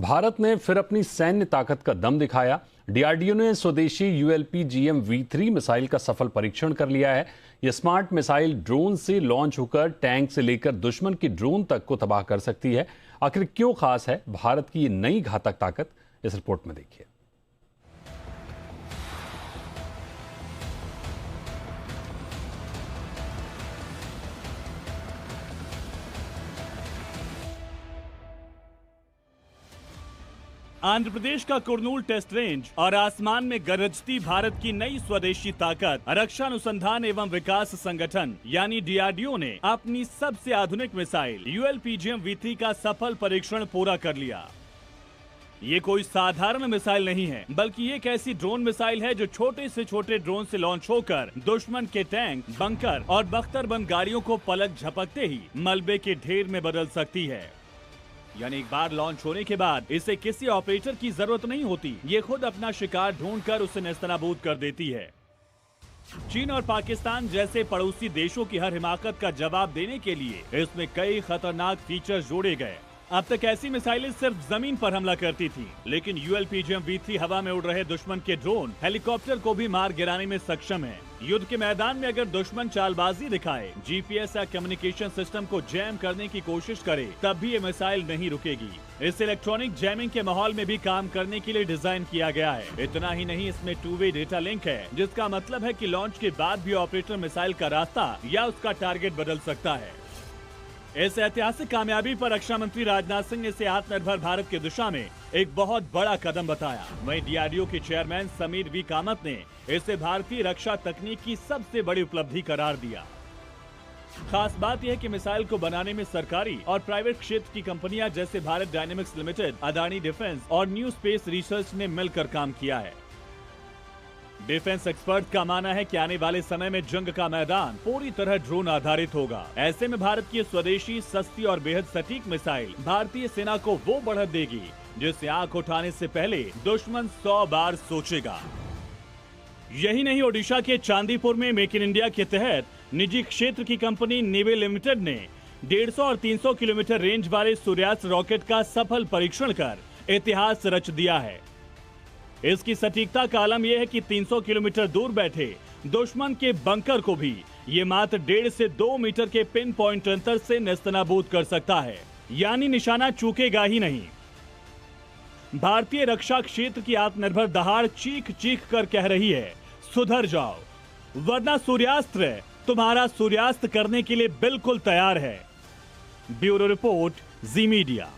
भारत ने फिर अपनी सैन्य ताकत का दम दिखाया। डीआरडीओ ने स्वदेशी ULP-GM V3 मिसाइल का सफल परीक्षण कर लिया है। यह स्मार्ट मिसाइल ड्रोन से लॉन्च होकर टैंक से लेकर दुश्मन की ड्रोन तक को तबाह कर सकती है। आखिर क्यों खास है भारत की ये नई घातक ताकत, इस रिपोर्ट में देखिए। आंध्र प्रदेश का कुरनूल टेस्ट रेंज और आसमान में गरजती भारत की नई स्वदेशी ताकत। रक्षा अनुसंधान एवं विकास संगठन यानी डीआरडीओ ने अपनी सबसे आधुनिक मिसाइल ULP-GM V3 का सफल परीक्षण पूरा कर लिया। ये कोई साधारण मिसाइल नहीं है, बल्कि ये एक ऐसी ड्रोन मिसाइल है जो छोटे से छोटे ड्रोन से लॉन्च होकर दुश्मन के टैंक, बंकर और बख्तरबंद गाड़ियों को पलक झपकते ही मलबे के ढेर में बदल सकती है। यानी एक बार लॉन्च होने के बाद इसे किसी ऑपरेटर की जरूरत नहीं होती, ये खुद अपना शिकार ढूंढकर उसे नेस्तनाबूद कर देती है। चीन और पाकिस्तान जैसे पड़ोसी देशों की हर हिमाकत का जवाब देने के लिए इसमें कई खतरनाक फीचर जोड़े गए। अब तक ऐसी मिसाइलें सिर्फ जमीन पर हमला करती थी, लेकिन ULP-GM V3 हवा में उड़ रहे दुश्मन के ड्रोन, हेलीकॉप्टर को भी मार गिराने में सक्षम है। युद्ध के मैदान में अगर दुश्मन चालबाजी दिखाए, GPS या कम्युनिकेशन सिस्टम को जैम करने की कोशिश करे, तब भी ये मिसाइल नहीं रुकेगी। इस इलेक्ट्रॉनिक जैमिंग के माहौल में भी काम करने के लिए डिजाइन किया गया है। इतना ही नहीं, इसमें 2-वे डेटा लिंक है, जिसका मतलब है कि लॉन्च के बाद भी ऑपरेटर मिसाइल का रास्ता या उसका टारगेट बदल सकता है। इस ऐतिहासिक कामयाबी पर रक्षा मंत्री राजनाथ सिंह ने इसे आत्मनिर्भर भारत की दिशा में एक बहुत बड़ा कदम बताया। वहीं डीआरडीओ के चेयरमैन समीर वी कामत ने इसे भारतीय रक्षा तकनीक की सबसे बड़ी उपलब्धि करार दिया। खास बात यह है कि मिसाइल को बनाने में सरकारी और प्राइवेट क्षेत्र की कंपनियां जैसे Bharat dynamics limited, Adani defence और न्यू स्पेस रिसर्च ने मिलकर काम किया है। डिफेंस एक्सपर्ट का मानना है कि आने वाले समय में जंग का मैदान पूरी तरह ड्रोन आधारित होगा। ऐसे में भारत की स्वदेशी, सस्ती और बेहद सटीक मिसाइल भारतीय सेना को वो बढ़त देगी जिससे आंख उठाने से पहले दुश्मन 100 बार सोचेगा। यही नहीं, ओडिशा के चांदीपुर में मेक इन इंडिया के तहत निजी क्षेत्र की कंपनी नेवे लिमिटेड ने 150 और 300 किलोमीटर रेंज वाले सूर्यास्त्र रॉकेट का सफल परीक्षण कर इतिहास रच दिया है। इसकी सटीकता का आलम यह है कि 300 किलोमीटर दूर बैठे दुश्मन के बंकर को भी ये मात्र 1.5 से 2 मीटर के पिन पॉइंट अंतर से नेस्तनाबूद कर सकता है। यानी निशाना चूकेगा ही नहीं। भारतीय रक्षा क्षेत्र की आत्मनिर्भर दहाड़ चीख चीख कर कह रही है, सुधर जाओ, वरना सूर्यास्त्र तुम्हारा सूर्यास्त करने के लिए बिल्कुल तैयार है। ब्यूरो रिपोर्ट, जी मीडिया।